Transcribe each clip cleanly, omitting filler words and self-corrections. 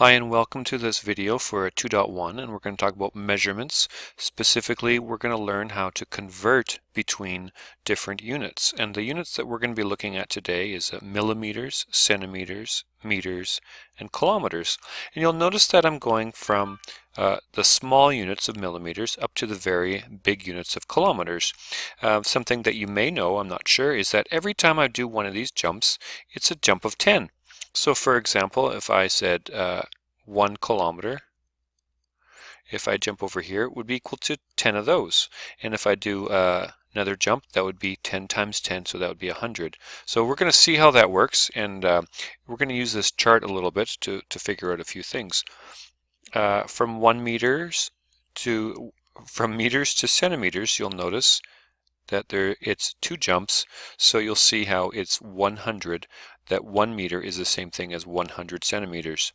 Hi and welcome to this video for 2.1, and we're going to talk about measurements. Specifically, we're going to learn how to convert between different units. And the units that we're going to be looking at today is millimeters, centimeters, meters, and kilometers. And you'll notice that I'm going from the small units of millimeters up to the very big units of kilometers. Something that you may know, I'm not sure, is that every time I do one of these jumps, it's a jump of 10. So for example, if I said 1 kilometer, if I jump over here, it would be equal to 10 of those. And if I do another jump, that would be 10 times 10, so that would be 100. So we're going to see how that works, and we're going to use this chart a little bit to figure out a few things. From meters to centimeters, you'll notice that it's two jumps, so you'll see how it's 100, that 1 meter is the same thing as 100 centimeters.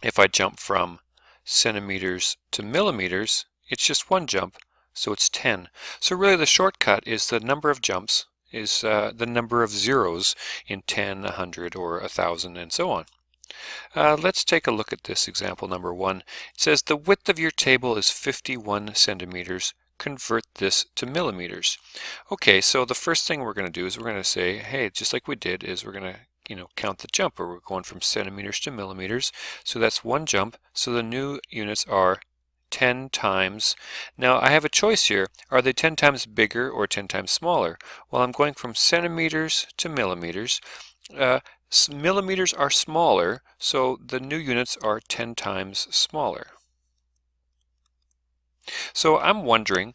If I jump from centimeters to millimeters, it's just one jump, so it's 10. So really the shortcut is the number of jumps is the number of zeros in 10, 100, or 1,000, and so on. Let's take a look at this example number 1. It says the width of your table is 51 centimeters. Convert this to millimeters. Okay, so the first thing we're going to do is we're going to say, hey, just like we did, is we're going to count the jump, or we're going from centimeters to millimeters. So that's one jump. So the new units are 10 times. Now I have a choice here. Are they 10 times bigger or 10 times smaller? Well, I'm going from centimeters to millimeters. Millimeters are smaller, so the new units are 10 times smaller. So I'm wondering,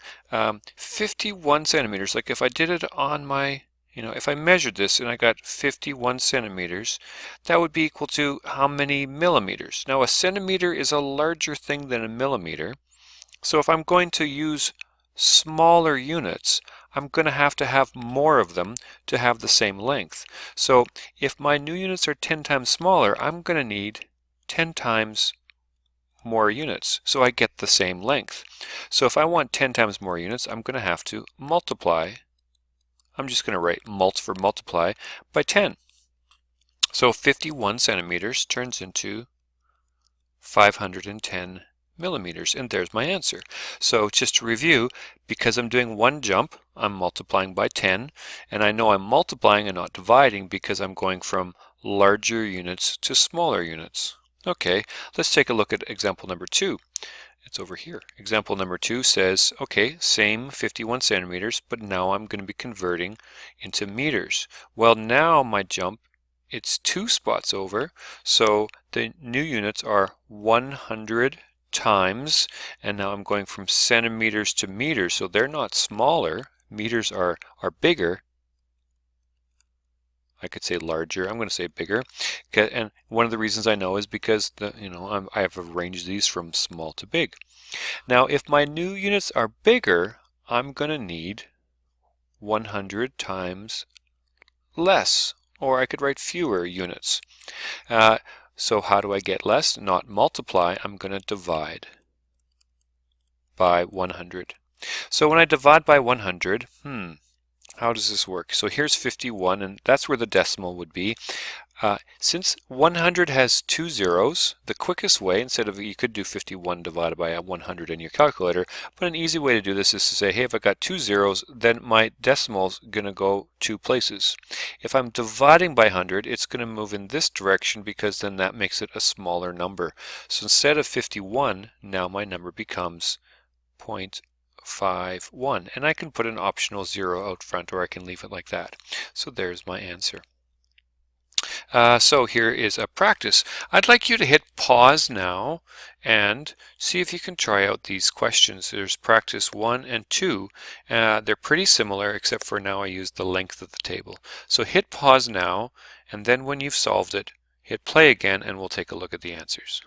51 centimeters, like if I did it on my, if I measured this and I got 51 centimeters, that would be equal to how many millimeters? Now a centimeter is a larger thing than a millimeter, so if I'm going to use smaller units, I'm going to have more of them to have the same length. So if my new units are 10 times smaller, I'm going to need 10 times more units, so I get the same length. So if I want 10 times more units, I'm going to have to multiply. I'm just going to write for multiply by 10. So 51 centimeters turns into 510 millimeters, and there's my answer. So just to review, because I'm doing one jump, I'm multiplying by 10, and I know I'm multiplying and not dividing because I'm going from larger units to smaller units. Okay, let's take a look at example number 2. It's over here. Example number 2 says, okay, same 51 centimeters, but now I'm going to be converting into meters. Well, now my jump, it's 2 spots over, so the new units are 100 times, and now I'm going from centimeters to meters, so they're not smaller. Meters are bigger. I could say larger. I'm going to say bigger. Okay, and one of the reasons I know is because I have arranged these from small to big. Now, if my new units are bigger, I'm going to need 100 times less, or I could write fewer units. So how do I get less? Not multiply. I'm going to divide by 100. So when I divide by 100, how does this work? So here's 51, and that's where the decimal would be. Since 100 has 2 zeros, the quickest way, instead of, you could do 51 divided by 100 in your calculator, but an easy way to do this is to say, hey, if I got 2 zeros, then my decimal's going to go 2 places. If I'm dividing by 100, it's going to move in this direction because then that makes it a smaller number. So instead of 51, now my number becomes 0.51, and I can put an optional 0 out front, or I can leave it like that. So there's my answer. So here is a practice. I'd like you to hit pause now and see if you can try out these questions. There's practice 1 and 2. They're pretty similar, except for now I use the length of the table. So hit pause now, and then when you've solved it, hit play again, and we'll take a look at the answers.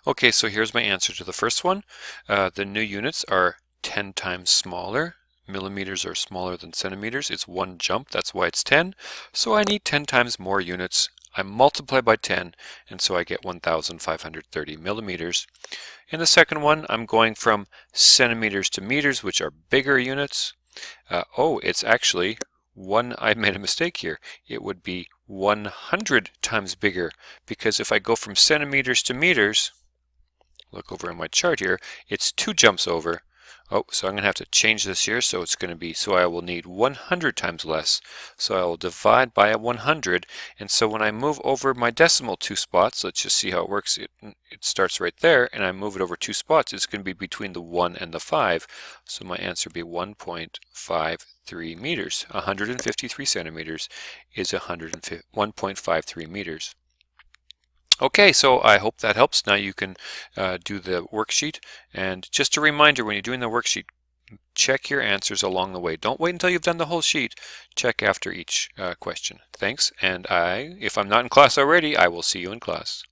Okay, so here's my answer to the first one. The new units are 10 times smaller. Millimeters are smaller than centimeters. It's one jump, that's why it's 10. So I need 10 times more units. I multiply by 10, and so I get 1,530 millimeters. In the second one, I'm going from centimeters to meters, which are bigger units. It's actually I made a mistake here. It would be 100 times bigger, because if I go from centimeters to meters, look over in my chart here, it's 2 jumps over. Oh, so I'm going to have to change this here, so it's going to be, so I will need 100 times less. So I will divide by 100, and so when I move over my decimal 2 spots, let's just see how it works. It starts right there, and I move it over 2 spots, it's going to be between the 1 and the 5. So my answer would be 1.53 meters. 153 centimeters is 1.53 meters. Okay, so I hope that helps. Now you can do the worksheet, and just a reminder, when you're doing the worksheet, check your answers along the way. Don't wait until you've done the whole sheet. Check after each question. Thanks, and if I'm not in class already, I will see you in class.